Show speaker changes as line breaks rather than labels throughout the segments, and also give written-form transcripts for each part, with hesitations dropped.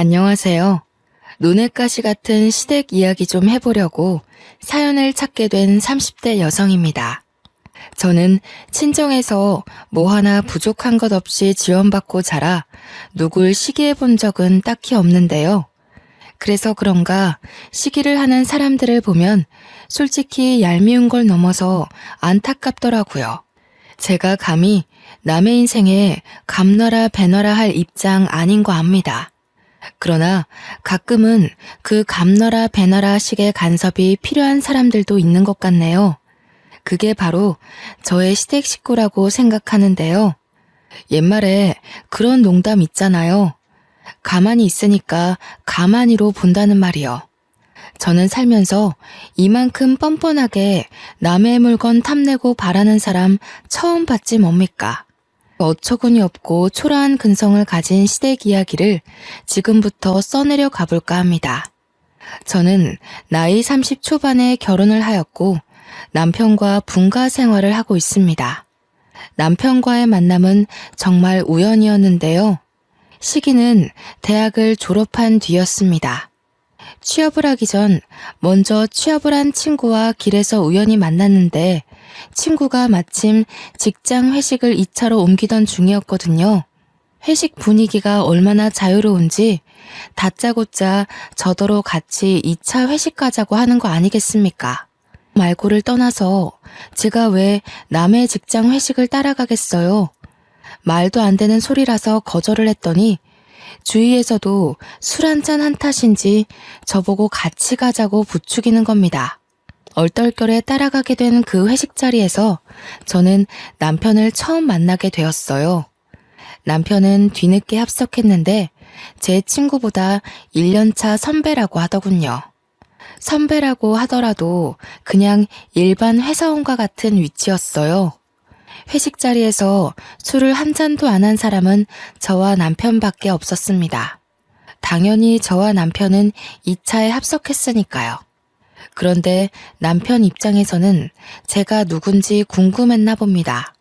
안녕하세요. 눈엣가시 같은 시댁 이야기 좀 해보려고 사연을 찾게 된 30대 여성입니다. 저는 친정에서 뭐 하나 부족한 것 없이 지원받고 자라 누굴 시기해 본 적은 딱히 없는데요. 그래서 그런가 시기를 하는 사람들을 보면 솔직히 얄미운 걸 넘어서 안타깝더라고요. 제가 감히 남의 인생에 감놔라 배놔라 할 입장 아닌 거 압니다. 그러나 가끔은 그 감너라 배너라 식의 간섭이 필요한 사람들도 있는 것 같네요. 그게 바로 저의 시댁 식구라고 생각하는데요. 옛말에 그런 농담 있잖아요. 가만히 있으니까 가만히로 본다는 말이요. 저는 살면서 이만큼 뻔뻔하게 남의 물건 탐내고 바라는 사람 처음 봤지 뭡니까? 어처구니 없고 초라한 근성을 가진 시댁 이야기를 지금부터 써내려 가볼까 합니다. 저는 나이 30 초반에 결혼을 하였고 남편과 분가 생활을 하고 있습니다. 남편과의 만남은 정말 우연이었는데요. 시기는 대학을 졸업한 뒤였습니다. 취업을 하기 전 먼저 취업을 한 친구와 길에서 우연히 만났는데 친구가 마침 직장 회식을 2차로 옮기던 중이었거든요. 회식 분위기가 얼마나 자유로운지 다짜고짜 저더러 같이 2차 회식 가자고 하는 거 아니겠습니까? 말고를 떠나서 제가 왜 남의 직장 회식을 따라가겠어요? 말도 안 되는 소리라서 거절을 했더니 주위에서도 술 한잔 한 탓인지 저보고 같이 가자고 부추기는 겁니다. 얼떨결에 따라가게 된 그 회식 자리에서 저는 남편을 처음 만나게 되었어요. 남편은 뒤늦게 합석했는데 제 친구보다 1년차 선배라고 하더군요. 선배라고 하더라도 그냥 일반 회사원과 같은 위치였어요. 회식 자리에서 술을 한 잔도 안 한 사람은 저와 남편밖에 없었습니다. 당연히 저와 남편은 2차에 합석했으니까요. 그런데 남편 입장에서는 제가 누군지 궁금했나 봅니다.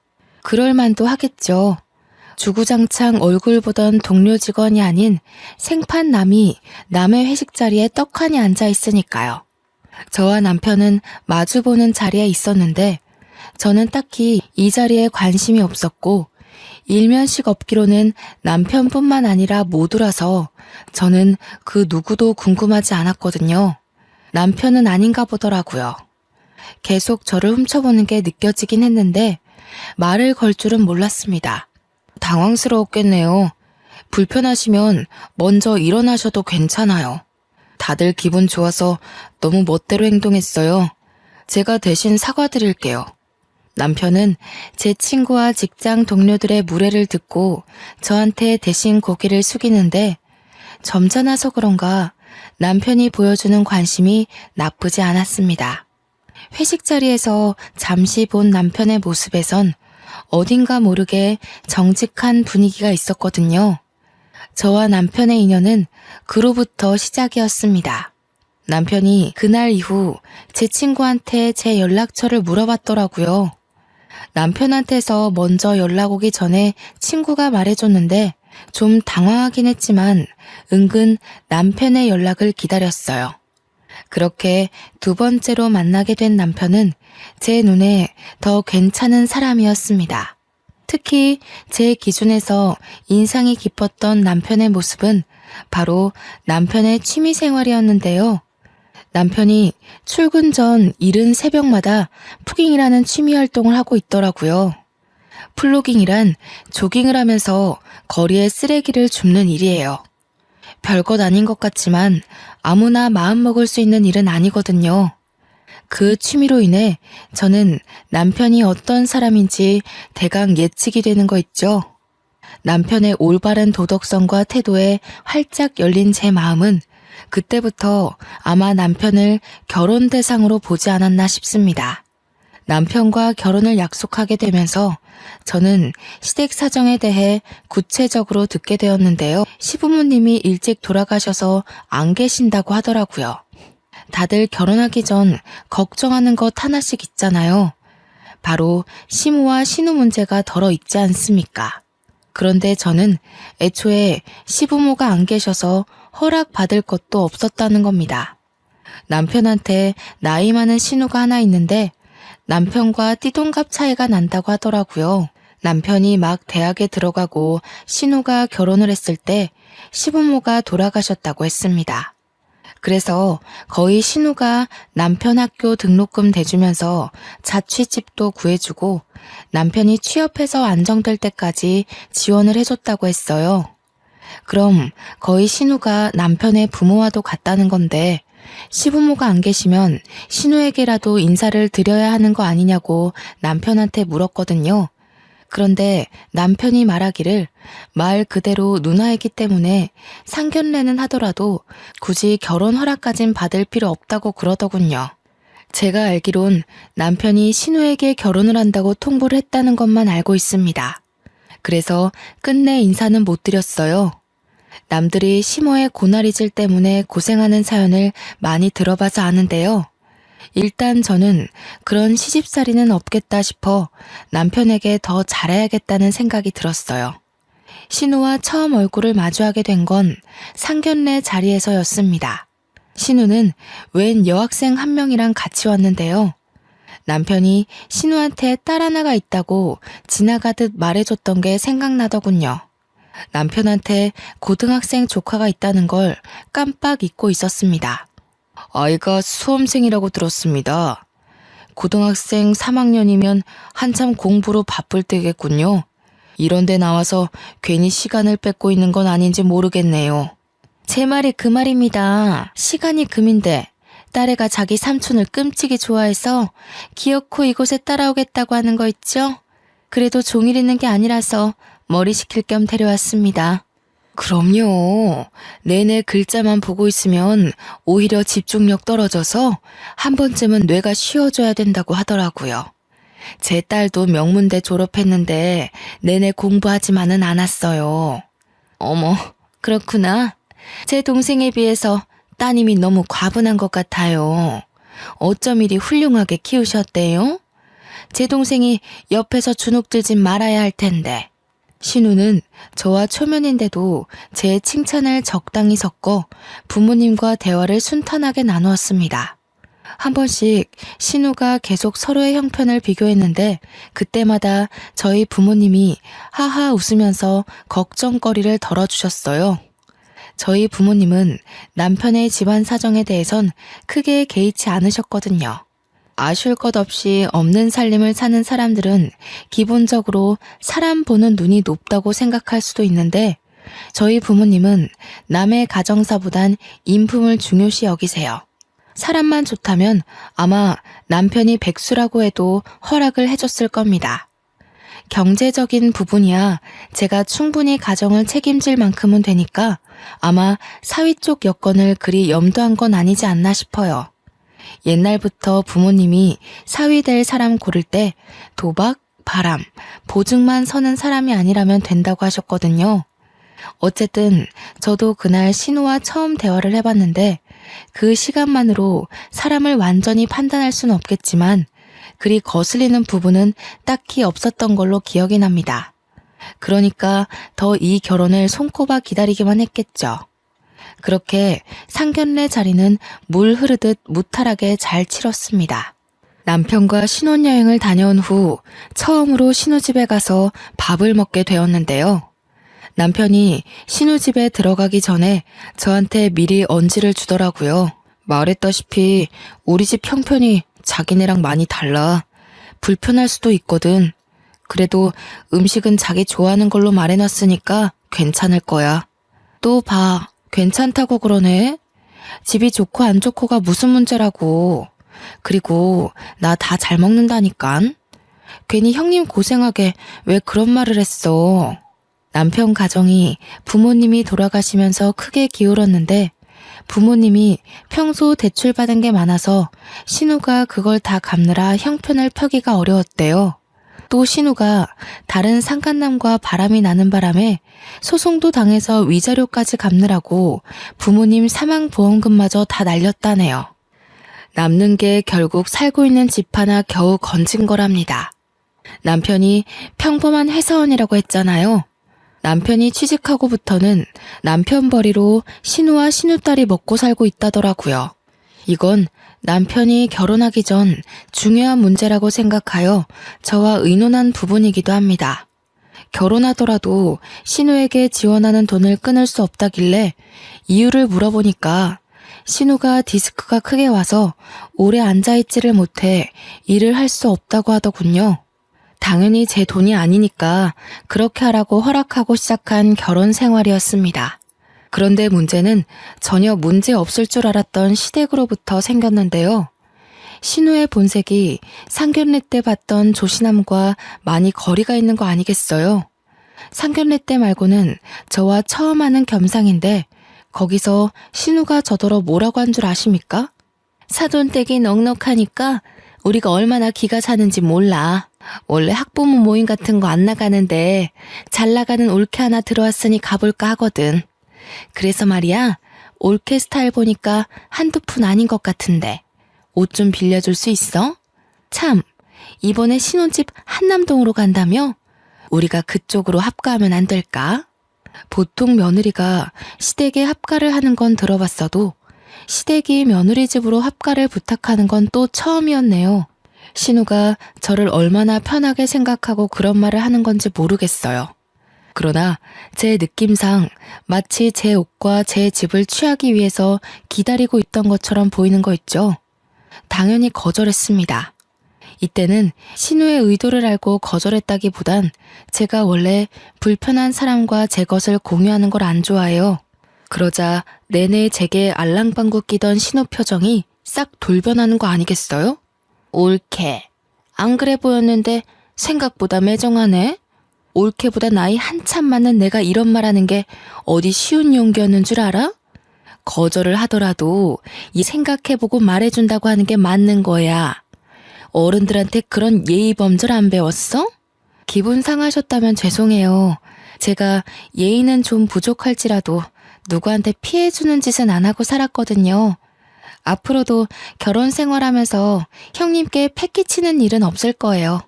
그럴 만도 하겠죠. 주구장창 얼굴 보던 동료 직원이 아닌 생판 남이 남의 회식 자리에 떡하니 앉아 있으니까요. 저와 남편은 마주보는 자리에 있었는데 저는 딱히 이 자리에 관심이 없었고 일면식 없기로는 남편뿐만 아니라 모두라서 저는 그 누구도 궁금하지 않았거든요. 남편은 아닌가 보더라고요. 계속 저를 훔쳐보는 게 느껴지긴 했는데 말을 걸 줄은 몰랐습니다. 당황스러웠겠네요. 불편하시면 먼저 일어나셔도 괜찮아요. 다들 기분 좋아서 너무 멋대로 행동했어요. 제가 대신 사과드릴게요. 남편은 제 친구와 직장 동료들의 무례를 듣고 저한테 대신 고개를 숙이는데 점잖아서 그런가 남편이 보여주는 관심이 나쁘지 않았습니다. 회식 자리에서 잠시 본 남편의 모습에선 어딘가 모르게 정직한 분위기가 있었거든요. 저와 남편의 인연은 그로부터 시작이었습니다. 남편이 그날 이후 제 친구한테 제 연락처를 물어봤더라고요. 남편한테서 먼저 연락 오기 전에 친구가 말해줬는데 좀 당황하긴 했지만 은근 남편의 연락을 기다렸어요. 그렇게 두 번째로 만나게 된 남편은 제 눈에 더 괜찮은 사람이었습니다. 특히 제 기준에서 인상이 깊었던 남편의 모습은 바로 남편의 취미 생활이었는데요. 남편이 출근 전 이른 새벽마다 푸깅이라는 취미 활동을 하고 있더라고요. 플로깅이란 조깅을 하면서 거리에 쓰레기를 줍는 일이에요. 별것 아닌 것 같지만 아무나 마음먹을 수 있는 일은 아니거든요. 그 취미로 인해 저는 남편이 어떤 사람인지 대강 예측이 되는 거 있죠. 남편의 올바른 도덕성과 태도에 활짝 열린 제 마음은 그때부터 아마 남편을 결혼 대상으로 보지 않았나 싶습니다. 남편과 결혼을 약속하게 되면서 저는 시댁 사정에 대해 구체적으로 듣게 되었는데요. 시부모님이 일찍 돌아가셔서 안 계신다고 하더라고요. 다들 결혼하기 전 걱정하는 것 하나씩 있잖아요. 바로 시모와 신우 문제가 덜어 있지 않습니까? 그런데 저는 애초에 시부모가 안 계셔서 허락받을 것도 없었다는 겁니다. 남편한테 나이 많은 신우가 하나 있는데 남편과 띠동갑 차이가 난다고 하더라고요. 남편이 막 대학에 들어가고 신우가 결혼을 했을 때 시부모가 돌아가셨다고 했습니다. 그래서 거의 신우가 남편 학교 등록금 대주면서 자취집도 구해주고 남편이 취업해서 안정될 때까지 지원을 해줬다고 했어요. 그럼 거의 신우가 남편의 부모와도 같다는 건데 시부모가 안 계시면 신우에게라도 인사를 드려야 하는 거 아니냐고 남편한테 물었거든요. 그런데 남편이 말하기를 말 그대로 누나이기 때문에 상견례는 하더라도 굳이 결혼 허락까진 받을 필요 없다고 그러더군요. 제가 알기론 남편이 신우에게 결혼을 한다고 통보를 했다는 것만 알고 있습니다. 그래서 끝내 인사는 못 드렸어요. 남들이 시모의 고나리질 때문에 고생하는 사연을 많이 들어봐서 아는데요. 일단 저는 그런 시집살이는 없겠다 싶어 남편에게 더 잘해야겠다는 생각이 들었어요. 신우와 처음 얼굴을 마주하게 된 건 상견례 자리에서였습니다. 신우는 웬 여학생 한 명이랑 같이 왔는데요. 남편이 신우한테 딸 하나가 있다고 지나가듯 말해줬던 게 생각나더군요. 남편한테 고등학생 조카가 있다는 걸 깜빡 잊고 있었습니다. 아이가 수험생이라고 들었습니다. 고등학생 3학년이면 한참 공부로 바쁠 때겠군요. 이런 데 나와서 괜히 시간을 뺏고 있는 건 아닌지 모르겠네요. 제 말이 그 말입니다. 시간이 금인데 딸애가 자기 삼촌을 끔찍이 좋아해서 기어코 이곳에 따라오겠다고 하는 거 있죠? 그래도 종일 있는 게 아니라서 머리 식힐 겸 데려왔습니다. 그럼요. 내내 글자만 보고 있으면 오히려 집중력 떨어져서 한 번쯤은 뇌가 쉬어줘야 된다고 하더라고요. 제 딸도 명문대 졸업했는데 내내 공부하지만은 않았어요. 어머, 그렇구나. 제 동생에 비해서 따님이 너무 과분한 것 같아요. 어쩜 이리 훌륭하게 키우셨대요? 제 동생이 옆에서 주눅들진 말아야 할 텐데. 신우는 저와 초면인데도 제 칭찬을 적당히 섞어 부모님과 대화를 순탄하게 나누었습니다. 한 번씩 신우가 계속 서로의 형편을 비교했는데 그때마다 저희 부모님이 하하 웃으면서 걱정거리를 덜어주셨어요. 저희 부모님은 남편의 집안 사정에 대해선 크게 개의치 않으셨거든요. 아쉬울 것 없이 없는 살림을 사는 사람들은 기본적으로 사람 보는 눈이 높다고 생각할 수도 있는데 저희 부모님은 남의 가정사보단 인품을 중요시 여기세요. 사람만 좋다면 아마 남편이 백수라고 해도 허락을 해줬을 겁니다. 경제적인 부분이야 제가 충분히 가정을 책임질 만큼은 되니까 아마 사위 쪽 여건을 그리 염두한 건 아니지 않나 싶어요. 옛날부터 부모님이 사위 될 사람 고를 때 도박, 바람, 보증만 서는 사람이 아니라면 된다고 하셨거든요. 어쨌든 저도 그날 신우와 처음 대화를 해봤는데 그 시간만으로 사람을 완전히 판단할 수는 없겠지만 그리 거슬리는 부분은 딱히 없었던 걸로 기억이 납니다. 그러니까 더 이 결혼을 손꼽아 기다리기만 했겠죠. 그렇게 상견례 자리는 물 흐르듯 무탈하게 잘 치렀습니다. 남편과 신혼여행을 다녀온 후 처음으로 신우집에 가서 밥을 먹게 되었는데요. 남편이 신우집에 들어가기 전에 저한테 미리 언지를 주더라고요. 말했다시피 우리 집 형편이 자기네랑 많이 달라. 불편할 수도 있거든. 그래도 음식은 자기 좋아하는 걸로 말해놨으니까 괜찮을 거야. 또 봐. 괜찮다고 그러네. 집이 좋고 안 좋고가 무슨 문제라고. 그리고 나 다 잘 먹는다니깐. 괜히 형님 고생하게 왜 그런 말을 했어. 남편 가정이 부모님이 돌아가시면서 크게 기울었는데 부모님이 평소 대출받은 게 많아서 신우가 그걸 다 갚느라 형편을 펴기가 어려웠대요. 또 신우가 다른 상간남과 바람이 나는 바람에 소송도 당해서 위자료까지 갚느라고 부모님 사망보험금마저 다 날렸다네요. 남는 게 결국 살고 있는 집 하나 겨우 건진 거랍니다. 남편이 평범한 회사원이라고 했잖아요. 남편이 취직하고부터는 남편 벌이로 신우와 신우딸이 먹고 살고 있다더라고요. 이건 남편이 결혼하기 전 중요한 문제라고 생각하여 저와 의논한 부분이기도 합니다. 결혼하더라도 신우에게 지원하는 돈을 끊을 수 없다길래 이유를 물어보니까 신우가 디스크가 크게 와서 오래 앉아있지를 못해 일을 할 수 없다고 하더군요. 당연히 제 돈이 아니니까 그렇게 하라고 허락하고 시작한 결혼 생활이었습니다. 그런데 문제는 전혀 문제 없을 줄 알았던 시댁으로부터 생겼는데요. 신우의 본색이 상견례 때 봤던 조신함과 많이 거리가 있는 거 아니겠어요? 상견례 때 말고는 저와 처음 하는 겸상인데 거기서 신우가 저더러 뭐라고 한 줄 아십니까? 사돈댁이 넉넉하니까 우리가 얼마나 기가 차는지 몰라. 원래 학부모 모임 같은 거 안 나가는데 잘 나가는 올케 하나 들어왔으니 가볼까 하거든. 그래서 말이야, 올케 스타일 보니까 한두 푼 아닌 것 같은데 옷 좀 빌려줄 수 있어? 참, 이번에 신혼집 한남동으로 간다며? 우리가 그쪽으로 합가하면 안 될까? 보통 며느리가 시댁에 합가를 하는 건 들어봤어도 시댁이 며느리 집으로 합가를 부탁하는 건 또 처음이었네요. 신우가 저를 얼마나 편하게 생각하고 그런 말을 하는 건지 모르겠어요. 그러나 제 느낌상 마치 제 옷과 제 집을 취하기 위해서 기다리고 있던 것처럼 보이는 거 있죠. 당연히 거절했습니다. 이때는 신우의 의도를 알고 거절했다기보단 제가 원래 불편한 사람과 제 것을 공유하는 걸 안 좋아해요. 그러자 내내 제게 알랑방구 끼던 신우 표정이 싹 돌변하는 거 아니겠어요? 올케. 안 그래 보였는데 생각보다 매정하네. 올케보다 나이 한참 많은 내가 이런 말하는 게 어디 쉬운 용기였는 줄 알아? 거절을 하더라도 이 생각해보고 말해준다고 하는 게 맞는 거야. 어른들한테 그런 예의 범절 안 배웠어? 기분 상하셨다면 죄송해요. 제가 예의는 좀 부족할지라도 누구한테 피해주는 짓은 안 하고 살았거든요. 앞으로도 결혼 생활하면서 형님께 패 끼치는 일은 없을 거예요.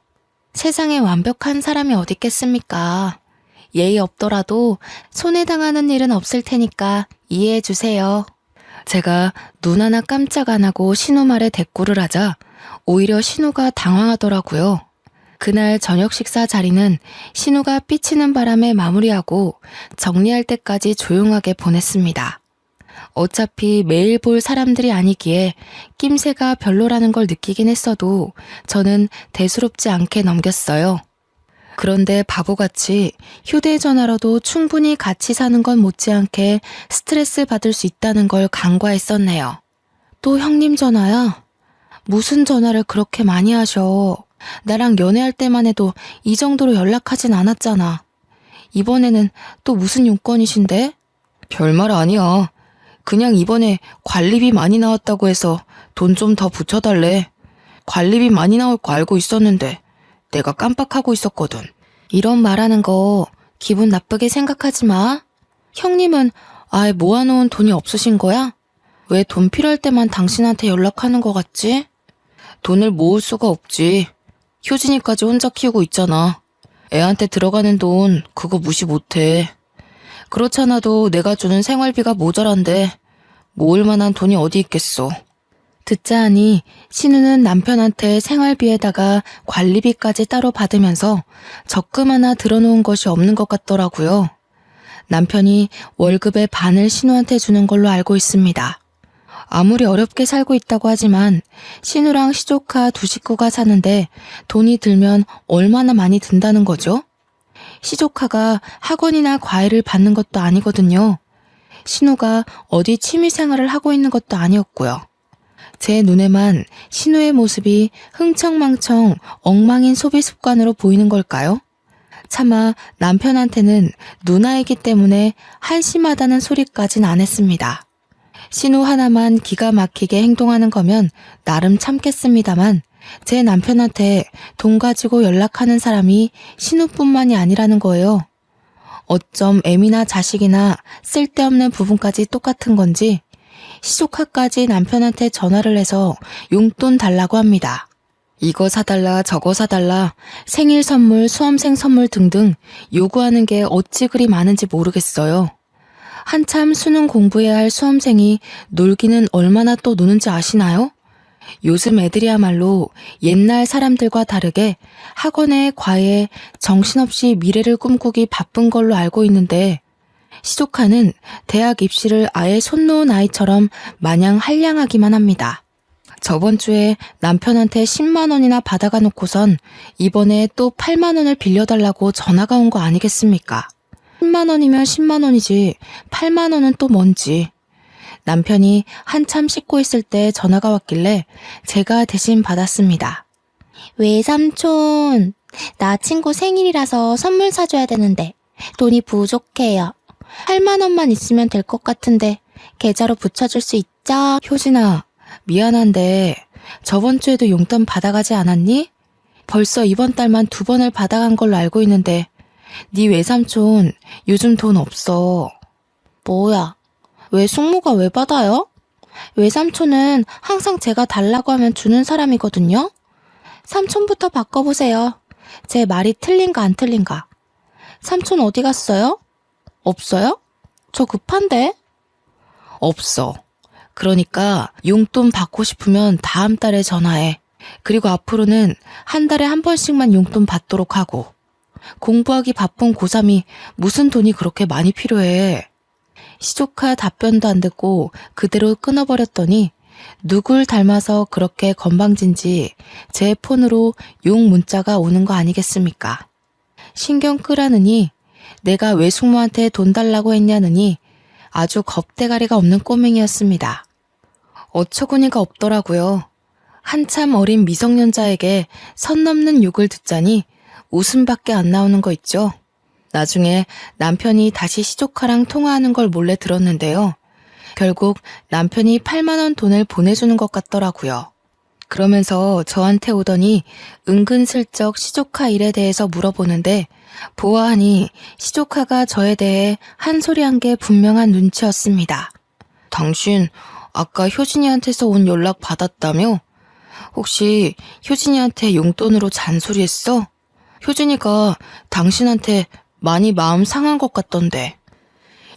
세상에 완벽한 사람이 어디 있겠습니까? 예의 없더라도 손해당하는 일은 없을 테니까 이해해 주세요. 제가 눈 하나 깜짝 안 하고 신우 말에 대꾸를 하자 오히려 신우가 당황하더라고요. 그날 저녁 식사 자리는 신우가 삐치는 바람에 마무리하고 정리할 때까지 조용하게 보냈습니다. 어차피 매일 볼 사람들이 아니기에 낌새가 별로라는 걸 느끼긴 했어도 저는 대수롭지 않게 넘겼어요. 그런데 바보같이 휴대전화로도 충분히 같이 사는 건 못지않게 스트레스 받을 수 있다는 걸 간과했었네요. 또 형님 전화야? 무슨 전화를 그렇게 많이 하셔? 나랑 연애할 때만 해도 이 정도로 연락하진 않았잖아. 이번에는 또 무슨 용건이신데? 별말 아니야. 그냥 이번에 관리비 많이 나왔다고 해서 돈 좀 더 붙여달래. 관리비 많이 나올 거 알고 있었는데 내가 깜빡하고 있었거든. 이런 말하는 거 기분 나쁘게 생각하지 마. 형님은 아예 모아놓은 돈이 없으신 거야? 왜 돈 필요할 때만 당신한테 연락하는 거 같지? 돈을 모을 수가 없지. 효진이까지 혼자 키우고 있잖아. 애한테 들어가는 돈 그거 무시 못해. 그렇잖아도 내가 주는 생활비가 모자란데 모을 만한 돈이 어디 있겠어. 듣자 하니 신우는 남편한테 생활비에다가 관리비까지 따로 받으면서 적금 하나 들어놓은 것이 없는 것 같더라고요. 남편이 월급의 반을 신우한테 주는 걸로 알고 있습니다. 아무리 어렵게 살고 있다고 하지만 신우랑 시조카 두 식구가 사는데 돈이 들면 얼마나 많이 든다는 거죠? 시조카가 학원이나 과외를 받는 것도 아니거든요. 신우가 어디 취미생활을 하고 있는 것도 아니었고요. 제 눈에만 신우의 모습이 흥청망청 엉망인 소비 습관으로 보이는 걸까요? 차마 남편한테는 누나이기 때문에 한심하다는 소리까진 안 했습니다. 신우 하나만 기가 막히게 행동하는 거면 나름 참겠습니다만 제 남편한테 돈 가지고 연락하는 사람이 신우뿐만이 아니라는 거예요. 어쩜 애미나 자식이나 쓸데없는 부분까지 똑같은 건지 시조카까지 남편한테 전화를 해서 용돈 달라고 합니다. 이거 사달라 저거 사달라 생일 선물, 수험생 선물 등등 요구하는 게 어찌 그리 많은지 모르겠어요. 한참 수능 공부해야 할 수험생이 놀기는 얼마나 또 노는지 아시나요? 요즘 애들이야말로 옛날 사람들과 다르게 학원에 과외에 정신없이 미래를 꿈꾸기 바쁜 걸로 알고 있는데 시조카는 대학 입시를 아예 손 놓은 아이처럼 마냥 한량하기만 합니다. 저번 주에 남편한테 10만 원이나 받아가 놓고선 이번에 또 8만 원을 빌려달라고 전화가 온 거 아니겠습니까? 10만 원이면 10만 원이지 8만 원은 또 뭔지. 남편이 한참 씻고 있을 때 전화가 왔길래 제가 대신 받았습니다. 외삼촌, 나 친구 생일이라서 선물 사줘야 되는데 돈이 부족해요. 8만 원만 있으면 될 것 같은데 계좌로 붙여줄 수 있죠? 효진아, 미안한데 저번 주에도 용돈 받아가지 않았니? 벌써 이번 달만 2번을 받아간 걸로 알고 있는데 네 외삼촌 요즘 돈 없어. 뭐야? 왜 숙모가 왜 받아요? 외삼촌은 항상 제가 달라고 하면 주는 사람이거든요. 삼촌부터 바꿔보세요. 제 말이 틀린가 안 틀린가. 삼촌 어디 갔어요? 없어요? 저 급한데? 없어. 그러니까 용돈 받고 싶으면 다음 달에 전화해. 그리고 앞으로는 한 달에 한 번씩만 용돈 받도록 하고. 공부하기 바쁜 고3이 무슨 돈이 그렇게 많이 필요해. 시조카 답변도 안 듣고 그대로 끊어버렸더니 누굴 닮아서 그렇게 건방진지 제 폰으로 욕 문자가 오는 거 아니겠습니까? 신경 끄라느니 내가 외숙모한테 돈 달라고 했냐느니 아주 겁대가리가 없는 꼬맹이였습니다. 어처구니가 없더라고요. 한참 어린 미성년자에게 선 넘는 욕을 듣자니 웃음밖에 안 나오는 거 있죠. 나중에 남편이 다시 시조카랑 통화하는 걸 몰래 들었는데요. 결국 남편이 8만 원 돈을 보내주는 것 같더라고요. 그러면서 저한테 오더니 은근슬쩍 시조카 일에 대해서 물어보는데 보아하니 시조카가 저에 대해 한 소리 한 게 분명한 눈치였습니다. 당신 아까 효진이한테서 온 연락 받았다며? 혹시 효진이한테 용돈으로 잔소리했어? 효진이가 당신한테 많이 마음 상한 것 같던데.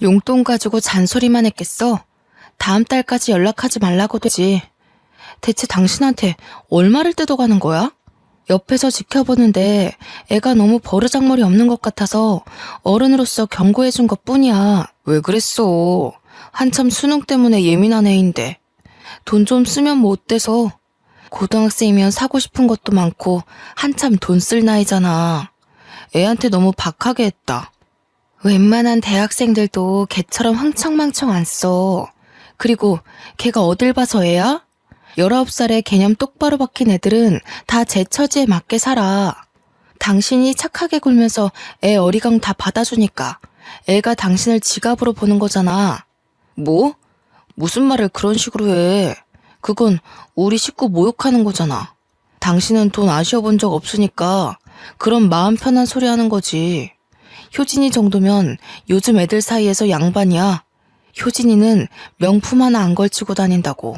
용돈 가지고 잔소리만 했겠어? 다음 달까지 연락하지 말라고 되지. 대체 당신한테 얼마를 뜯어가는 거야? 옆에서 지켜보는데 애가 너무 버르장머리 없는 것 같아서 어른으로서 경고해준 것 뿐이야. 왜 그랬어? 한참 수능 때문에 예민한 애인데. 돈 좀 쓰면 뭐 어때서? 고등학생이면 사고 싶은 것도 많고 한참 돈 쓸 나이잖아. 애한테 너무 박하게 했다. 웬만한 대학생들도 걔처럼 흥청망청 안 써. 그리고 걔가 어딜 봐서 애야? 19살에 개념 똑바로 박힌 애들은 다 제 처지에 맞게 살아. 당신이 착하게 굴면서 애 어리광 다 받아주니까 애가 당신을 지갑으로 보는 거잖아. 뭐? 무슨 말을 그런 식으로 해. 그건 우리 식구 모욕하는 거잖아. 당신은 돈 아쉬워본 적 없으니까 그런 마음 편한 소리 하는 거지. 효진이 정도면 요즘 애들 사이에서 양반이야. 효진이는 명품 하나 안 걸치고 다닌다고.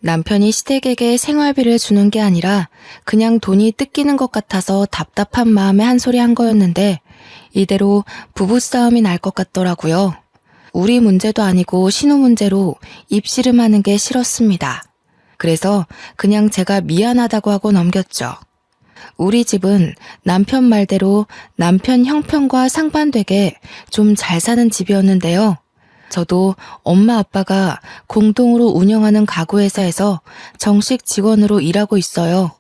남편이 시댁에게 생활비를 주는 게 아니라 그냥 돈이 뜯기는 것 같아서 답답한 마음에 한 소리 한 거였는데 이대로 부부싸움이 날 것 같더라고요. 우리 문제도 아니고 신우 문제로 입씨름하는 게 싫었습니다. 그래서 그냥 제가 미안하다고 하고 넘겼죠. 우리 집은 남편 말대로 남편 형편과 상반되게 좀 잘 사는 집이었는데요. 저도 엄마 아빠가 공동으로 운영하는 가구회사에서 정식 직원으로 일하고 있어요.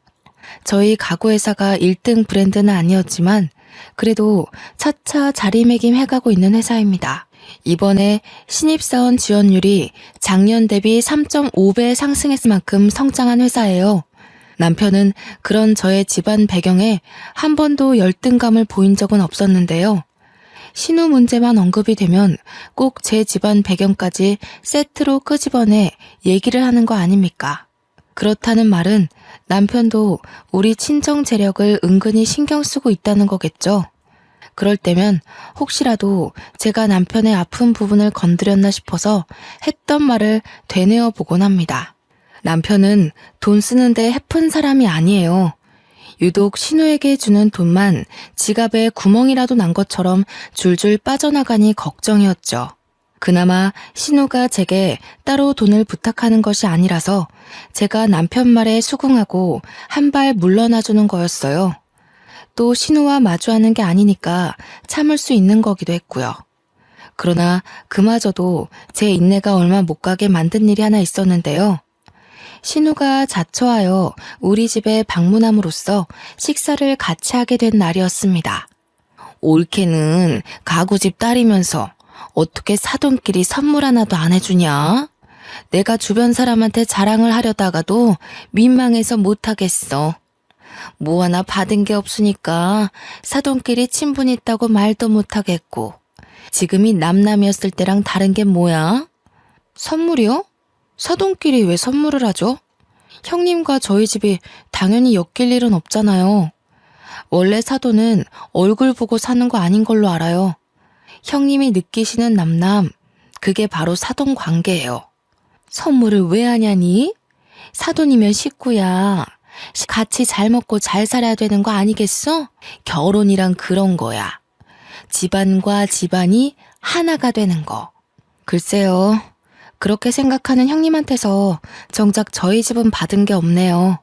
저희 가구회사가 1등 브랜드는 아니었지만 그래도 차차 자리매김해가고 있는 회사입니다. 이번에 신입사원 지원율이 작년 대비 3.5배 상승했을 만큼 성장한 회사예요. 남편은 그런 저의 집안 배경에 한 번도 열등감을 보인 적은 없었는데요. 신우 문제만 언급이 되면 꼭 제 집안 배경까지 세트로 끄집어내 얘기를 하는 거 아닙니까? 그렇다는 말은 남편도 우리 친정 재력을 은근히 신경 쓰고 있다는 거겠죠. 그럴 때면 혹시라도 제가 남편의 아픈 부분을 건드렸나 싶어서 했던 말을 되뇌어 보곤 합니다. 남편은 돈 쓰는데 해픈 사람이 아니에요. 유독 신우에게 주는 돈만 지갑에 구멍이라도 난 것처럼 줄줄 빠져나가니 걱정이었죠. 그나마 신우가 제게 따로 돈을 부탁하는 것이 아니라서 제가 남편 말에 수긍하고 한 발 물러나주는 거였어요. 또 신우와 마주하는 게 아니니까 참을 수 있는 거기도 했고요. 그러나 그마저도 제 인내가 얼마 못 가게 만든 일이 하나 있었는데요. 신우가 자처하여 우리 집에 방문함으로써 식사를 같이 하게 된 날이었습니다. 올케는 가구집 딸이면서 어떻게 사돈끼리 선물 하나도 안 해주냐? 내가 주변 사람한테 자랑을 하려다가도 민망해서 못하겠어. 뭐 하나 받은 게 없으니까 사돈끼리 친분 있다고 말도 못하겠고, 지금이 남남이었을 때랑 다른 게 뭐야? 선물이요? 사돈끼리 왜 선물을 하죠? 형님과 저희 집이 당연히 엮일 일은 없잖아요. 원래 사돈은 얼굴 보고 사는 거 아닌 걸로 알아요. 형님이 느끼시는 남남, 그게 바로 사돈 관계예요. 선물을 왜 하냐니? 사돈이면 식구야. 같이 잘 먹고 잘 살아야 되는 거 아니겠어? 결혼이란 그런 거야. 집안과 집안이 하나가 되는 거. 글쎄요. 그렇게 생각하는 형님한테서 정작 저희 집은 받은 게 없네요.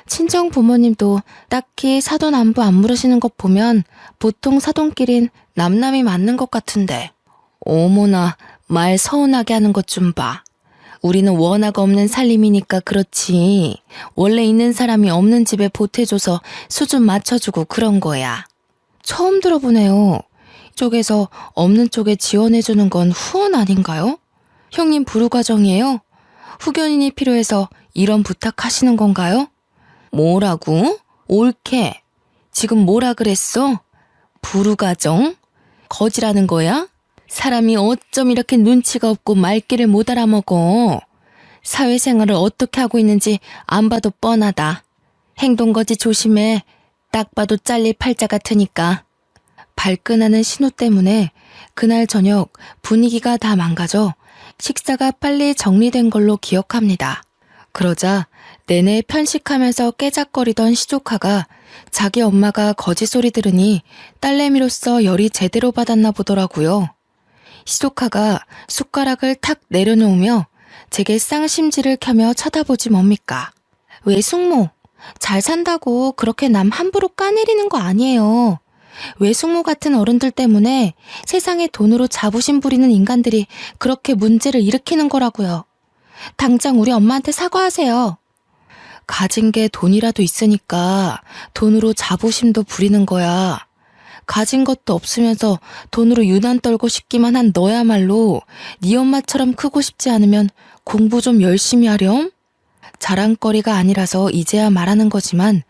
친정 부모님도 딱히 사돈 안부 안 물으시는 것 보면 보통 사돈끼린 남남이 맞는 것 같은데. 어머나, 말 서운하게 하는 것 좀 봐. 우리는 워낙 없는 살림이니까 그렇지. 원래 있는 사람이 없는 집에 보태줘서 수준 맞춰주고 그런 거야. 처음 들어보네요. 이쪽에서 없는 쪽에 지원해주는 건 후원 아닌가요? 형님 불우가정이에요? 후견인이 필요해서 이런 부탁하시는 건가요? 뭐라고? 옳게. 지금 뭐라 그랬어? 불우가정? 거지라는 거야? 사람이 어쩜 이렇게 눈치가 없고 말귀를 못 알아먹어. 사회생활을 어떻게 하고 있는지 안 봐도 뻔하다. 행동거지 조심해. 딱 봐도 잘릴 팔자 같으니까. 발끈하는 신호 때문에 그날 저녁 분위기가 다 망가져 식사가 빨리 정리된 걸로 기억합니다. 그러자 내내 편식하면서 깨작거리던 시조카가 자기 엄마가 거짓 소리 들으니 딸내미로서 열이 제대로 받았나 보더라고요. 시조카가 숟가락을 탁 내려놓으며 제게 쌍심지를 켜며 쳐다보지 뭡니까? 외숙모, 잘 산다고 그렇게 남 함부로 까내리는 거 아니에요. 외숙모 같은 어른들 때문에 세상에 돈으로 자부심 부리는 인간들이 그렇게 문제를 일으키는 거라고요. 당장 우리 엄마한테 사과하세요. 가진 게 돈이라도 있으니까 돈으로 자부심도 부리는 거야. 가진 것도 없으면서 돈으로 유난 떨고 싶기만 한 너야말로 네 엄마처럼 크고 싶지 않으면 공부 좀 열심히 하렴? 자랑거리가 아니라서 이제야 말하는 거지만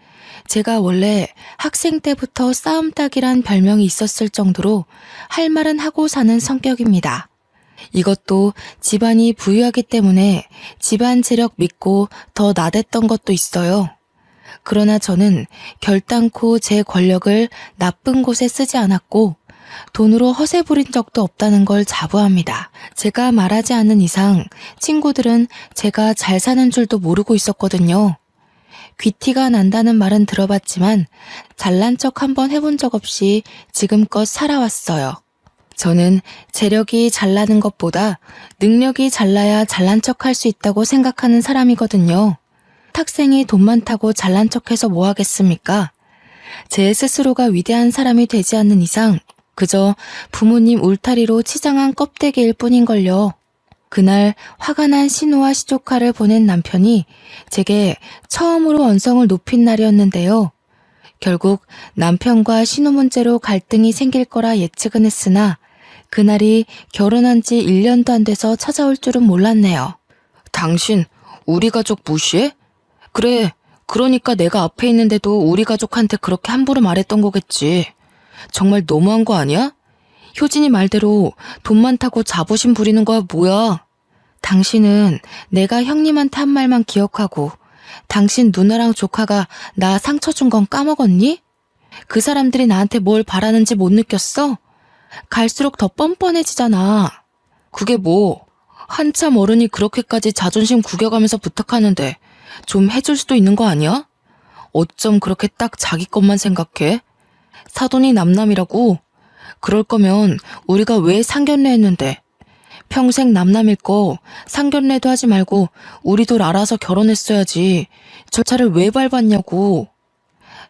제가 원래 학생 때부터 싸움닭이란 별명이 있었을 정도로 할 말은 하고 사는 성격입니다. 이것도 집안이 부유하기 때문에 집안 재력 믿고 더 나댔던 것도 있어요. 그러나 저는 결단코 제 권력을 나쁜 곳에 쓰지 않았고 돈으로 허세 부린 적도 없다는 걸 자부합니다. 제가 말하지 않는 이상 친구들은 제가 잘 사는 줄도 모르고 있었거든요. 귀티가 난다는 말은 들어봤지만 잘난 척 한번 해본 적 없이 지금껏 살아왔어요. 저는 재력이 잘나는 것보다 능력이 잘나야 잘난 척 할 수 있다고 생각하는 사람이거든요. 탁생이 돈 많다고 잘난 척해서 뭐 하겠습니까? 제 스스로가 위대한 사람이 되지 않는 이상 그저 부모님 울타리로 치장한 껍데기일 뿐인걸요. 그날 화가 난 신우와 시조카를 보낸 남편이 제게 처음으로 언성을 높인 날이었는데요. 결국 남편과 신우 문제로 갈등이 생길 거라 예측은 했으나 그날이 결혼한 지 1년도 안 돼서 찾아올 줄은 몰랐네요. 당신 우리 가족 무시해? 그래, 그러니까 내가 앞에 있는데도 우리 가족한테 그렇게 함부로 말했던 거겠지. 정말 너무한 거 아니야? 효진이 말대로 돈 많다고 자부심 부리는 거야 뭐야? 당신은 내가 형님한테 한 말만 기억하고 당신 누나랑 조카가 나 상처 준 건 까먹었니? 그 사람들이 나한테 뭘 바라는지 못 느꼈어? 갈수록 더 뻔뻔해지잖아. 그게 뭐 한참 어른이 그렇게까지 자존심 구겨가면서 부탁하는데 좀 해줄 수도 있는 거 아니야? 어쩜 그렇게 딱 자기 것만 생각해? 사돈이 남남이라고? 그럴 거면 우리가 왜 상견례 했는데? 평생 남남일 거 상견례도 하지 말고 우리 둘 알아서 결혼했어야지. 절차를 왜 밟았냐고.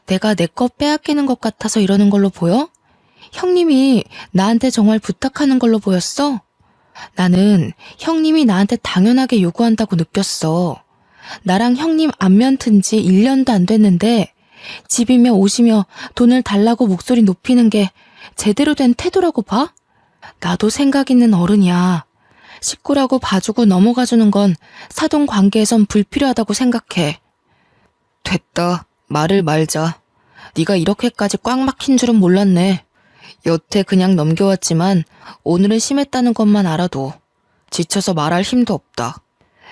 내가 내 거 빼앗기는 것 같아서 이러는 걸로 보여? 형님이 나한테 정말 부탁하는 걸로 보였어? 나는 형님이 나한테 당연하게 요구한다고 느꼈어. 나랑 형님 안면 튼 지 1년도 안 됐는데 집이며 옷이며 돈을 달라고 목소리 높이는 게 제대로 된 태도라고 봐? 나도 생각 있는 어른이야. 식구라고 봐주고 넘어가주는 건 사돈 관계에선 불필요하다고 생각해. 됐다. 말을 말자. 네가 이렇게까지 꽉 막힌 줄은 몰랐네. 여태 그냥 넘겨왔지만 오늘은 심했다는 것만 알아도 지쳐서 말할 힘도 없다.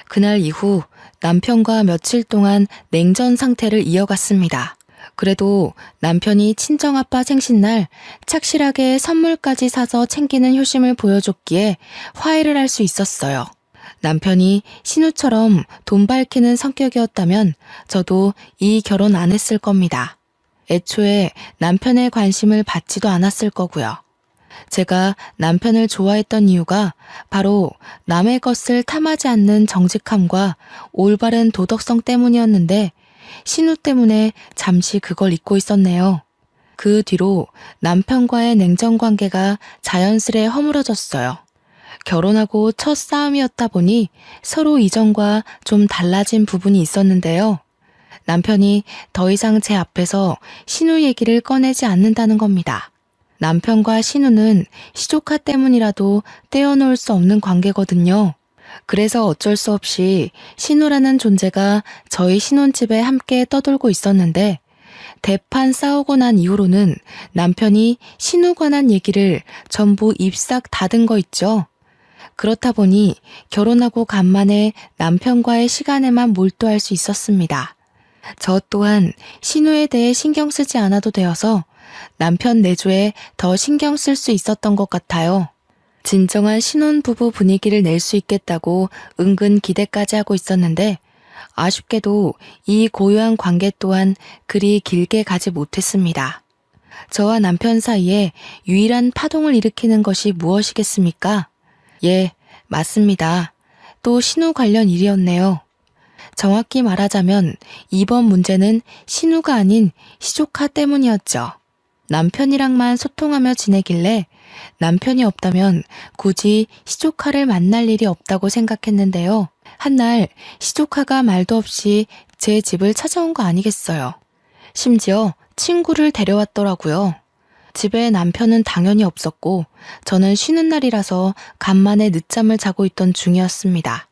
그날 이후 남편과 며칠 동안 냉전 상태를 이어갔습니다. 그래도 남편이 친정아빠 생신날 착실하게 선물까지 사서 챙기는 효심을 보여줬기에 화해를 할 수 있었어요. 남편이 신우처럼 돈 밝히는 성격이었다면 저도 이 결혼 안 했을 겁니다. 애초에 남편의 관심을 받지도 않았을 거고요. 제가 남편을 좋아했던 이유가 바로 남의 것을 탐하지 않는 정직함과 올바른 도덕성 때문이었는데 신우 때문에 잠시 그걸 잊고 있었네요. 그 뒤로 남편과의 냉전 관계가 자연스레 허물어졌어요. 결혼하고 첫 싸움이었다 보니 서로 이전과 좀 달라진 부분이 있었는데요. 남편이 더 이상 제 앞에서 신우 얘기를 꺼내지 않는다는 겁니다. 남편과 신우는 시조카 때문이라도 떼어놓을 수 없는 관계거든요. 그래서 어쩔 수 없이 신우라는 존재가 저희 신혼집에 함께 떠돌고 있었는데 대판 싸우고 난 이후로는 남편이 신우 관한 얘기를 전부 입싹 닫은 거 있죠. 그렇다 보니 결혼하고 간만에 남편과의 시간에만 몰두할 수 있었습니다. 저 또한 신우에 대해 신경 쓰지 않아도 되어서 남편 내조에 더 신경 쓸 수 있었던 것 같아요. 진정한 신혼부부 분위기를 낼 수 있겠다고 은근 기대까지 하고 있었는데 아쉽게도 이 고요한 관계 또한 그리 길게 가지 못했습니다. 저와 남편 사이에 유일한 파동을 일으키는 것이 무엇이겠습니까? 예, 맞습니다. 또 신우 관련 일이었네요. 정확히 말하자면 이번 문제는 신우가 아닌 시조카 때문이었죠. 남편이랑만 소통하며 지내길래 남편이 없다면 굳이 시조카를 만날 일이 없다고 생각했는데요. 한날 시조카가 말도 없이 제 집을 찾아온 거 아니겠어요. 심지어 친구를 데려왔더라고요. 집에 남편은 당연히 없었고 저는 쉬는 날이라서 간만에 늦잠을 자고 있던 중이었습니다.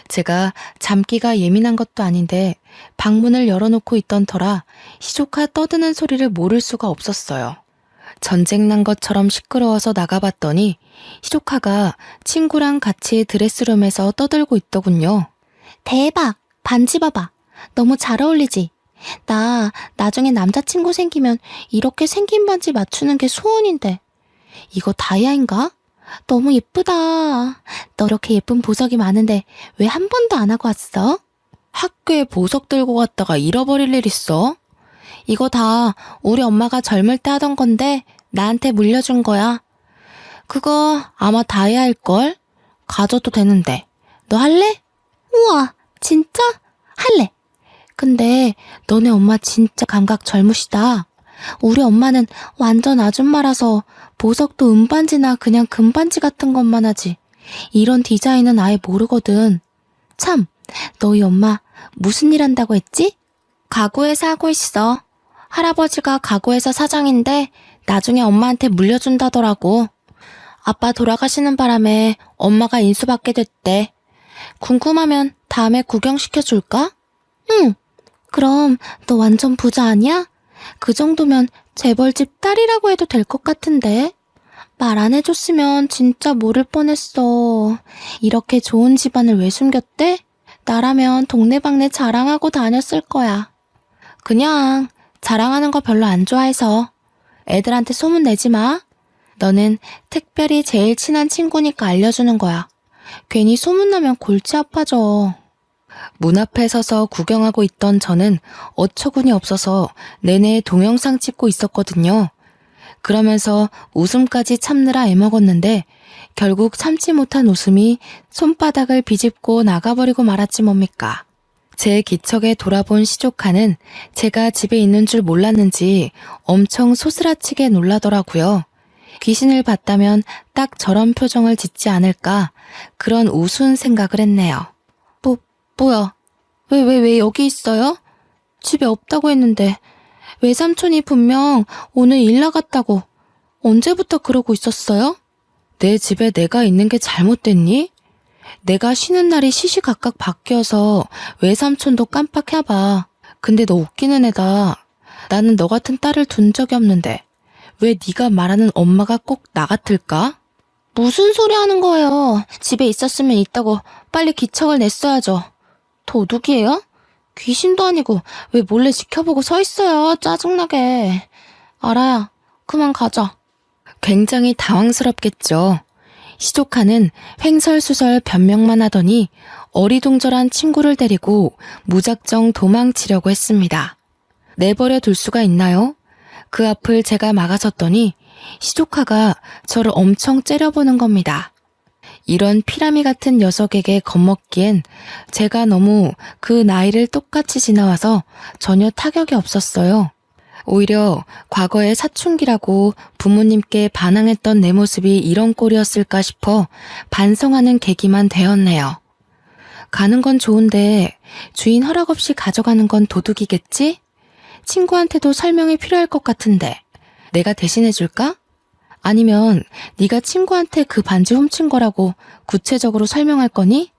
제가 잠기가 예민한 것도 아닌데 방문을 열어놓고 있던 터라 시조카 떠드는 소리를 모를 수가 없었어요. 전쟁 난 것처럼 시끄러워서 나가봤더니 시조카가 친구랑 같이 드레스룸에서 떠들고 있더군요. 대박! 반지 봐봐. 너무 잘 어울리지? 나 나중에 남자친구 생기면 이렇게 생긴 반지 맞추는 게 소원인데. 이거 다이아인가? 너무 예쁘다. 너 이렇게 예쁜 보석이 많은데 왜 한 번도 안 하고 왔어? 학교에 보석 들고 갔다가 잃어버릴 일 있어? 이거 다 우리 엄마가 젊을 때 하던 건데 나한테 물려준 거야. 그거 아마 다이아일걸? 가져도 되는데. 너 할래? 우와, 진짜? 할래. 근데 너네 엄마 진짜 감각 젊으시다. 우리 엄마는 완전 아줌마라서 보석도 은반지나 그냥 금반지 같은 것만 하지. 이런 디자인은 아예 모르거든. 참, 너희 엄마 무슨 일 한다고 했지? 가구회사 하고 있어. 할아버지가 가구회사 사장인데 나중에 엄마한테 물려준다더라고. 아빠 돌아가시는 바람에 엄마가 인수받게 됐대. 궁금하면 다음에 구경시켜줄까? 응. 그럼 너 완전 부자 아니야? 그 정도면 재벌집 딸이라고 해도 될 것 같은데. 말 안 해줬으면 진짜 모를 뻔했어. 이렇게 좋은 집안을 왜 숨겼대? 나라면 동네방네 자랑하고 다녔을 거야. 그냥 자랑하는 거 별로 안 좋아해서. 애들한테 소문 내지 마. 너는 특별히 제일 친한 친구니까 알려주는 거야. 괜히 소문나면 골치 아파져. 문 앞에 서서 구경하고 있던 저는 어처구니 없어서 내내 동영상 찍고 있었거든요. 그러면서 웃음까지 참느라 애먹었는데 결국 참지 못한 웃음이 손바닥을 비집고 나가버리고 말았지 뭡니까. 제 기척에 돌아본 시조카는 제가 집에 있는 줄 몰랐는지 엄청 소스라치게 놀라더라고요. 귀신을 봤다면 딱 저런 표정을 짓지 않을까 그런 우스운 생각을 했네요. 뭐야? 왜 여기 있어요? 집에 없다고 했는데 외삼촌이 분명 오늘 일 나갔다고 언제부터 그러고 있었어요? 내 집에 내가 있는 게 잘못됐니? 내가 쉬는 날이 시시각각 바뀌어서 외삼촌도 깜빡해봐. 근데 너 웃기는 애다. 나는 너 같은 딸을 둔 적이 없는데 왜 네가 말하는 엄마가 꼭 나 같을까? 무슨 소리 하는 거예요? 집에 있었으면 있다고 빨리 기척을 냈어야죠. 도둑이에요? 귀신도 아니고 왜 몰래 지켜보고 서 있어요? 짜증나게. 알아야, 그만 가자. 굉장히 당황스럽겠죠. 시조카는 횡설수설 변명만 하더니 어리둥절한 친구를 데리고 무작정 도망치려고 했습니다. 내버려 둘 수가 있나요? 그 앞을 제가 막아섰더니 시조카가 저를 엄청 째려보는 겁니다. 이런 피라미 같은 녀석에게 겁먹기엔 제가 너무 그 나이를 똑같이 지나와서 전혀 타격이 없었어요. 오히려 과거의 사춘기라고 부모님께 반항했던 내 모습이 이런 꼴이었을까 싶어 반성하는 계기만 되었네요. 가는 건 좋은데 주인 허락 없이 가져가는 건 도둑이겠지? 친구한테도 설명이 필요할 것 같은데 내가 대신해줄까? 아니면 네가 친구한테 그 반지 훔친 거라고 구체적으로 설명할 거니?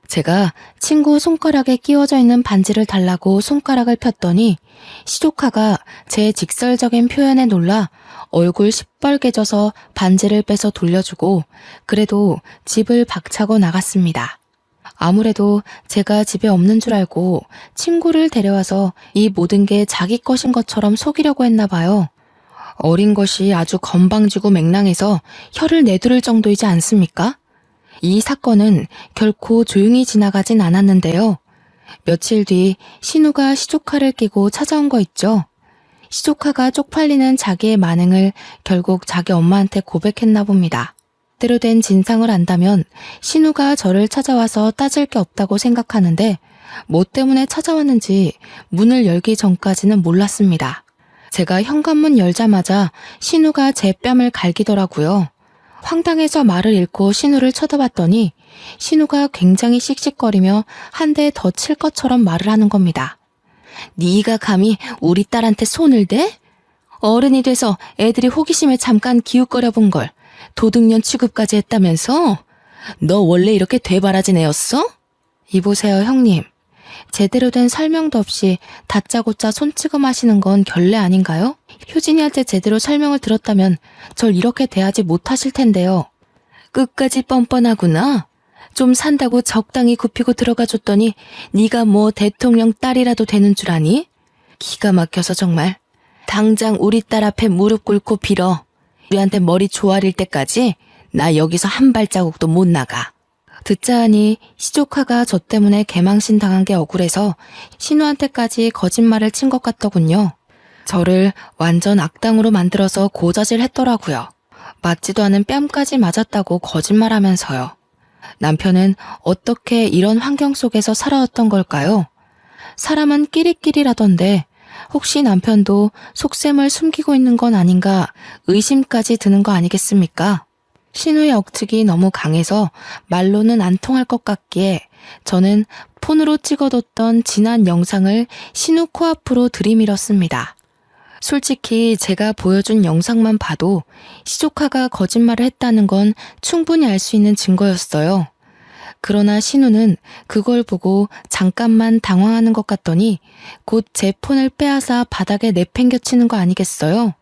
제가 친구 손가락에 끼워져 있는 반지를 달라고 손가락을 폈더니 시조카가 제 직설적인 표현에 놀라 얼굴 시뻘개져서 반지를 빼서 돌려주고 그래도 집을 박차고 나갔습니다. 아무래도 제가 집에 없는 줄 알고 친구를 데려와서 이 모든 게 자기 것인 것처럼 속이려고 했나 봐요. 어린 것이 아주 건방지고 맹랑해서 혀를 내두를 정도이지 않습니까? 이 사건은 결코 조용히 지나가진 않았는데요. 며칠 뒤 신우가 시조카를 끼고 찾아온 거 있죠. 시조카가 쪽팔리는 자기의 만행을 결국 자기 엄마한테 고백했나 봅니다. 때로 된 진상을 안다면 신우가 저를 찾아와서 따질 게 없다고 생각하는데 뭐 때문에 찾아왔는지 문을 열기 전까지는 몰랐습니다. 제가 현관문 열자마자 신우가 제 뺨을 갈기더라고요. 황당해서 말을 잃고 신우를 쳐다봤더니 신우가 굉장히 씩씩거리며 한 대 더 칠 것처럼 말을 하는 겁니다. 네가 감히 우리 딸한테 손을 대? 어른이 돼서 애들이 호기심에 잠깐 기웃거려 본 걸 도둑년 취급까지 했다면서? 너 원래 이렇게 되바라진 애였어? 이보세요, 형님. 제대로 된 설명도 없이 다짜고짜 손찌검 하시는 건 결례 아닌가요? 효진이한테 제대로 설명을 들었다면 절 이렇게 대하지 못하실 텐데요. 끝까지 뻔뻔하구나. 좀 산다고 적당히 굽히고 들어가 줬더니 네가 뭐 대통령 딸이라도 되는 줄 아니? 기가 막혀서 정말. 당장 우리 딸 앞에 무릎 꿇고 빌어. 우리한테 머리 조아릴 때까지 나 여기서 한 발자국도 못 나가. 듣자 하니 시조카가 저 때문에 개망신 당한 게 억울해서 신우한테까지 거짓말을 친 것 같더군요. 저를 완전 악당으로 만들어서 고자질 했더라고요. 맞지도 않은 뺨까지 맞았다고 거짓말하면서요. 남편은 어떻게 이런 환경 속에서 살아왔던 걸까요? 사람은 끼리끼리라던데 혹시 남편도 속셈을 숨기고 있는 건 아닌가 의심까지 드는 거 아니겠습니까? 신우의 억측이 너무 강해서 말로는 안 통할 것 같기에 저는 폰으로 찍어뒀던 지난 영상을 신우 코앞으로 들이밀었습니다. 솔직히 제가 보여준 영상만 봐도 시조카가 거짓말을 했다는 건 충분히 알 수 있는 증거였어요. 그러나 신우는 그걸 보고 잠깐만 당황하는 것 같더니 곧 제 폰을 빼앗아 바닥에 내팽겨치는 거 아니겠어요?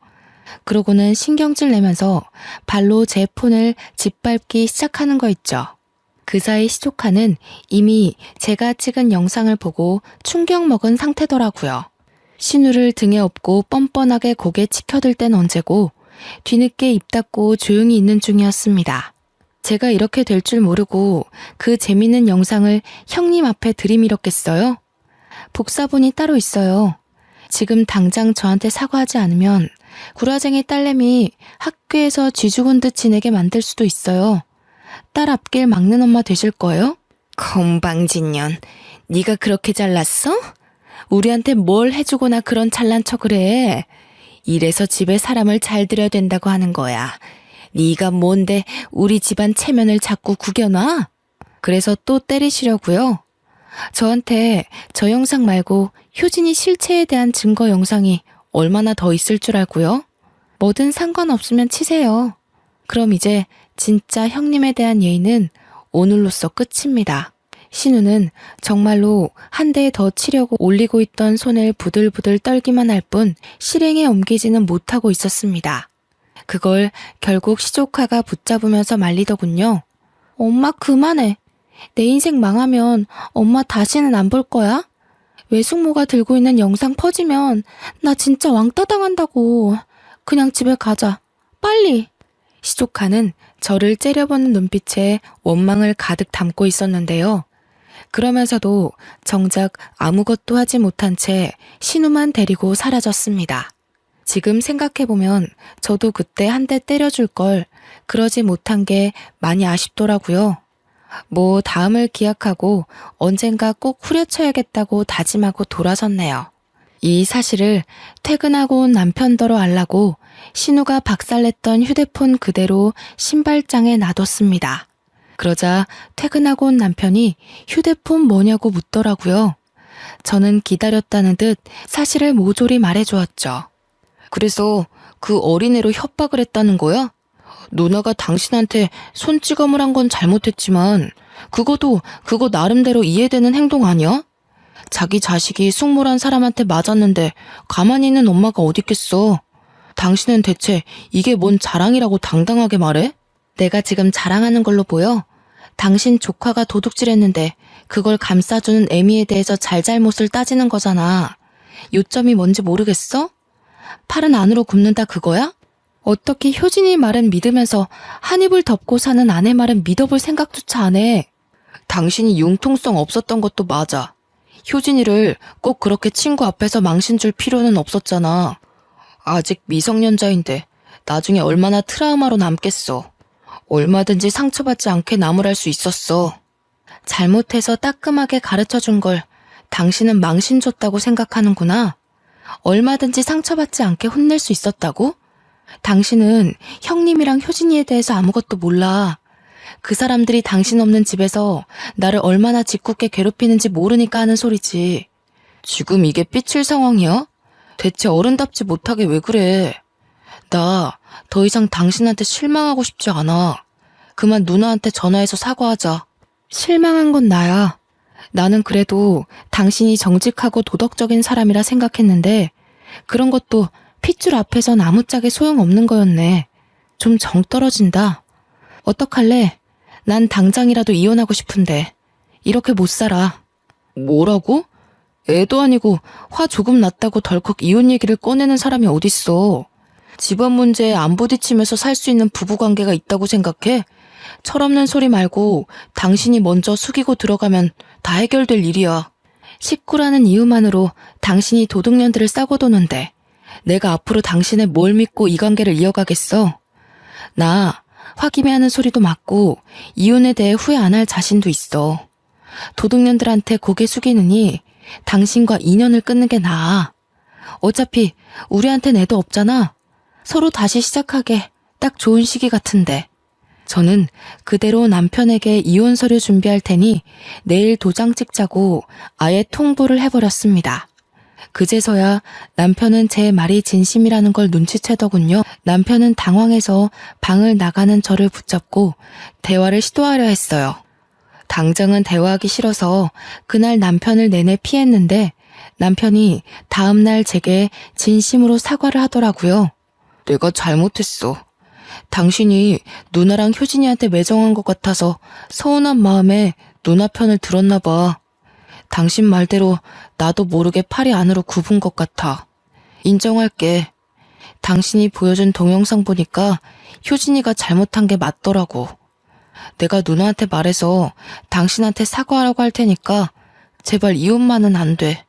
그러고는 신경질 내면서 발로 제 폰을 짓밟기 시작하는 거 있죠. 그 사이 시조카는 이미 제가 찍은 영상을 보고 충격 먹은 상태더라고요. 신우를 등에 업고 뻔뻔하게 고개 치켜들 땐 언제고 뒤늦게 입 닫고 조용히 있는 중이었습니다. 제가 이렇게 될 줄 모르고 그 재밌는 영상을 형님 앞에 들이밀었겠어요? 복사본이 따로 있어요. 지금 당장 저한테 사과하지 않으면 구라쟁이 딸내미 학교에서 쥐 죽은 듯 지내게 만들 수도 있어요. 딸 앞길 막는 엄마 되실 거예요? 건방진년, 네가 그렇게 잘났어? 우리한테 뭘 해주거나 그런 잘난 척을 해. 이래서 집에 사람을 잘 들여야 된다고 하는 거야. 네가 뭔데 우리 집안 체면을 자꾸 구겨놔? 그래서 또 때리시려고요? 저한테 저 영상 말고 효진이 실체에 대한 증거 영상이 얼마나 더 있을 줄 알고요? 뭐든 상관없으면 치세요. 그럼 이제 진짜 형님에 대한 예의는 오늘로써 끝입니다. 신우는 정말로 한 대 더 치려고 올리고 있던 손을 부들부들 떨기만 할 뿐 실행에 옮기지는 못하고 있었습니다. 그걸 결국 시조카가 붙잡으면서 말리더군요. 엄마 그만해. 내 인생 망하면 엄마 다시는 안 볼 거야? 외숙모가 들고 있는 영상 퍼지면 나 진짜 왕따 당한다고. 그냥 집에 가자. 빨리. 시조카는 저를 째려보는 눈빛에 원망을 가득 담고 있었는데요. 그러면서도 정작 아무것도 하지 못한 채 신우만 데리고 사라졌습니다. 지금 생각해보면 저도 그때 한 대 때려줄 걸 그러지 못한 게 많이 아쉽더라고요. 뭐 다음을 기약하고 언젠가 꼭 후려쳐야겠다고 다짐하고 돌아섰네요. 이 사실을 퇴근하고 온 남편더러 알라고 신우가 박살냈던 휴대폰 그대로 신발장에 놔뒀습니다. 그러자 퇴근하고 온 남편이 휴대폰 뭐냐고 묻더라고요. 저는 기다렸다는 듯 사실을 모조리 말해주었죠. 그래서 그 어린애로 협박을 했다는 거야? 누나가 당신한테 손찌검을 한 건 잘못했지만 그거 나름대로 이해되는 행동 아니야? 자기 자식이 숙모란 사람한테 맞았는데 가만히 있는 엄마가 어딨겠어. 당신은 대체 이게 뭔 자랑이라고 당당하게 말해? 내가 지금 자랑하는 걸로 보여? 당신 조카가 도둑질했는데 그걸 감싸주는 애미에 대해서 잘잘못을 따지는 거잖아. 요점이 뭔지 모르겠어? 팔은 안으로 굽는다 그거야? 어떻게 효진이 말은 믿으면서 한 입을 덮고 사는 아내 말은 믿어볼 생각조차 안 해. 당신이 융통성 없었던 것도 맞아. 효진이를 꼭 그렇게 친구 앞에서 망신 줄 필요는 없었잖아. 아직 미성년자인데 나중에 얼마나 트라우마로 남겠어. 얼마든지 상처받지 않게 나무랄 수 있었어. 잘못해서 따끔하게 가르쳐준 걸 당신은 망신 줬다고 생각하는구나. 얼마든지 상처받지 않게 혼낼 수 있었다고? 당신은 형님이랑 효진이에 대해서 아무것도 몰라. 그 사람들이 당신 없는 집에서 나를 얼마나 짓궂게 괴롭히는지 모르니까 하는 소리지. 지금 이게 삐칠 상황이야? 대체 어른답지 못하게 왜 그래? 나 더 이상 당신한테 실망하고 싶지 않아. 그만 누나한테 전화해서 사과하자. 실망한 건 나야. 나는 그래도 당신이 정직하고 도덕적인 사람이라 생각했는데 그런 것도 핏줄 앞에선 아무짝에 소용없는 거였네. 좀 정 떨어진다. 어떡할래? 난 당장이라도 이혼하고 싶은데 이렇게 못 살아. 뭐라고? 애도 아니고 화 조금 났다고 덜컥 이혼 얘기를 꺼내는 사람이 어딨어. 집안 문제에 안 부딪히면서 살 수 있는 부부관계가 있다고 생각해? 철없는 소리 말고 당신이 먼저 숙이고 들어가면 다 해결될 일이야. 식구라는 이유만으로 당신이 도둑년들을 싸고 도는데 내가 앞으로 당신의 뭘 믿고 이 관계를 이어가겠어? 나 화기애애하는 소리도 맞고 이혼에 대해 후회 안 할 자신도 있어. 도둑년들한테 고개 숙이느니 당신과 인연을 끊는 게 나아. 어차피 우리한텐 애도 없잖아. 서로 다시 시작하게 딱 좋은 시기 같은데. 저는 그대로 남편에게 이혼 서류 준비할 테니 내일 도장 찍자고 아예 통보를 해버렸습니다. 그제서야 남편은 제 말이 진심이라는 걸 눈치채더군요. 남편은 당황해서 방을 나가는 저를 붙잡고 대화를 시도하려 했어요. 당장은 대화하기 싫어서 그날 남편을 내내 피했는데 남편이 다음날 제게 진심으로 사과를 하더라고요. 내가 잘못했어. 당신이 누나랑 효진이한테 매정한 것 같아서 서운한 마음에 누나 편을 들었나 봐. 당신 말대로 나도 모르게 팔이 안으로 굽은 것 같아. 인정할게. 당신이 보여준 동영상 보니까 효진이가 잘못한 게 맞더라고. 내가 누나한테 말해서 당신한테 사과하라고 할 테니까 제발 이혼만은 안 돼.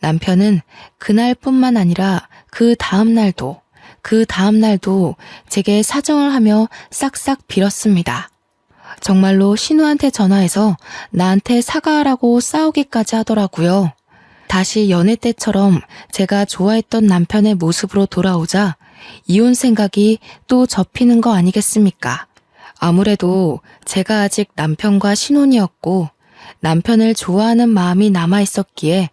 남편은 그날뿐만 아니라 그 다음 날도 제게 사정을 하며 싹싹 빌었습니다. 정말로 신우한테 전화해서 나한테 사과하라고 싸우기까지 하더라고요. 다시 연애 때처럼 제가 좋아했던 남편의 모습으로 돌아오자 이혼 생각이 또 접히는 거 아니겠습니까? 아무래도 제가 아직 남편과 신혼이었고 남편을 좋아하는 마음이 남아있었기에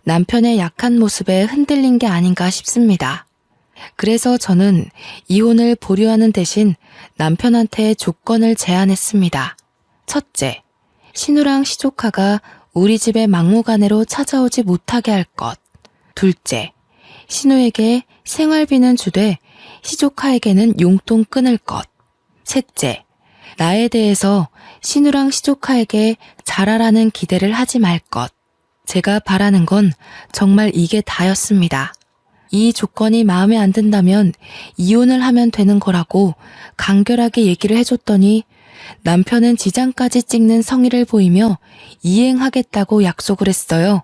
남편의 약한 모습에 흔들린 게 아닌가 싶습니다. 그래서 저는 이혼을 보류하는 대신 남편한테 조건을 제안했습니다. 첫째, 신우랑 시조카가 우리 집에 막무가내로 찾아오지 못하게 할 것. 둘째, 신우에게 생활비는 주되 시조카에게는 용돈 끊을 것. 셋째, 나에 대해서 신우랑 시조카에게 잘하라는 기대를 하지 말 것. 제가 바라는 건 정말 이게 다였습니다. 이 조건이 마음에 안 든다면 이혼을 하면 되는 거라고 간결하게 얘기를 해줬더니 남편은 지장까지 찍는 성의를 보이며 이행하겠다고 약속을 했어요.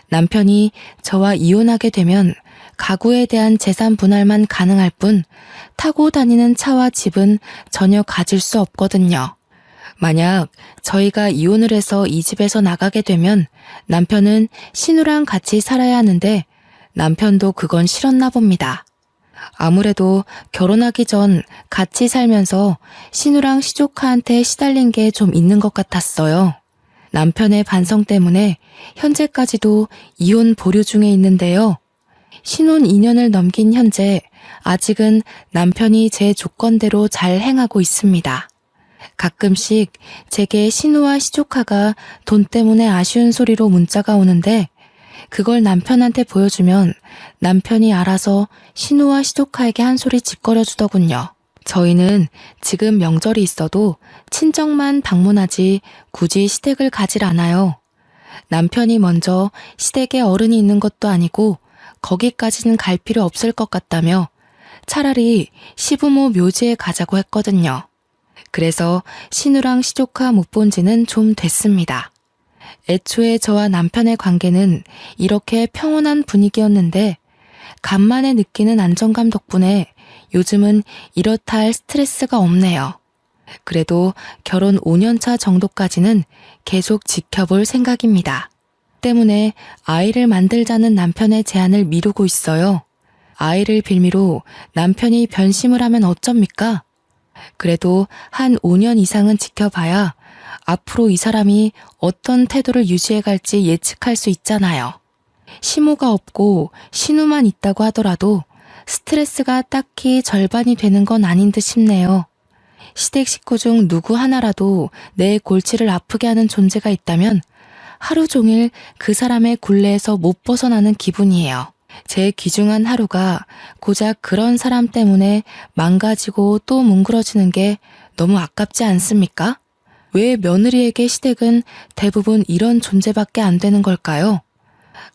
남편이 저와 이혼하게 되면 가구에 대한 재산 분할만 가능할 뿐 타고 다니는 차와 집은 전혀 가질 수 없거든요. 만약 저희가 이혼을 해서 이 집에서 나가게 되면 남편은 신우랑 같이 살아야 하는데 남편도 그건 싫었나 봅니다. 아무래도 결혼하기 전 같이 살면서 신우랑 시조카한테 시달린 게 좀 있는 것 같았어요. 남편의 반성 때문에 현재까지도 이혼 보류 중에 있는데요. 신혼 2년을 넘긴 현재 아직은 남편이 제 조건대로 잘 행하고 있습니다. 가끔씩 제게 신우와 시조카가 돈 때문에 아쉬운 소리로 문자가 오는데 그걸 남편한테 보여주면 남편이 알아서 신우와 시조카에게 한 소리 짓거려 주더군요. 저희는 지금 명절이 있어도 친정만 방문하지 굳이 시댁을 가질 않아요. 남편이 먼저 시댁에 어른이 있는 것도 아니고 거기까지는 갈 필요 없을 것 같다며 차라리 시부모 묘지에 가자고 했거든요. 그래서 신우랑 시조카 못 본 지는 좀 됐습니다. 애초에 저와 남편의 관계는 이렇게 평온한 분위기였는데 간만에 느끼는 안정감 덕분에 요즘은 이렇다 할 스트레스가 없네요. 그래도 결혼 5년차 정도까지는 계속 지켜볼 생각입니다. 때문에 아이를 만들자는 남편의 제안을 미루고 있어요. 아이를 빌미로 남편이 변심을 하면 어쩝니까? 그래도 한 5년 이상은 지켜봐야 앞으로 이 사람이 어떤 태도를 유지해 갈지 예측할 수 있잖아요. 시모가 없고 신우만 있다고 하더라도 스트레스가 딱히 절반이 되는 건 아닌 듯 싶네요. 시댁 식구 중 누구 하나라도 내 골치를 아프게 하는 존재가 있다면 하루 종일 그 사람의 굴레에서 못 벗어나는 기분이에요. 제 귀중한 하루가 고작 그런 사람 때문에 망가지고 또 뭉그러지는 게 너무 아깝지 않습니까? 왜 며느리에게 시댁은 대부분 이런 존재밖에 안 되는 걸까요?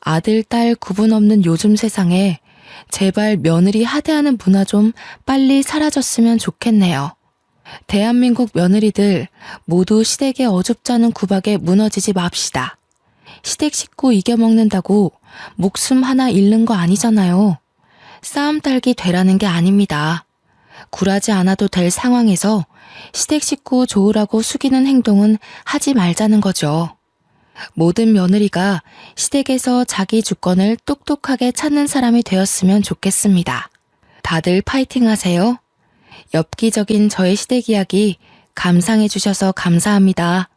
아들, 딸 구분 없는 요즘 세상에 제발 며느리 하대하는 문화 좀 빨리 사라졌으면 좋겠네요. 대한민국 며느리들 모두 시댁의 어줍잖은 구박에 무너지지 맙시다. 시댁 식구 이겨먹는다고 목숨 하나 잃는 거 아니잖아요. 싸움 딸기 되라는 게 아닙니다. 굴하지 않아도 될 상황에서 시댁 식구 좋으라고 숙이는 행동은 하지 말자는 거죠. 모든 며느리가 시댁에서 자기 주권을 똑똑하게 찾는 사람이 되었으면 좋겠습니다. 다들 파이팅 하세요. 엽기적인 저의 시댁 이야기 감상해 주셔서 감사합니다.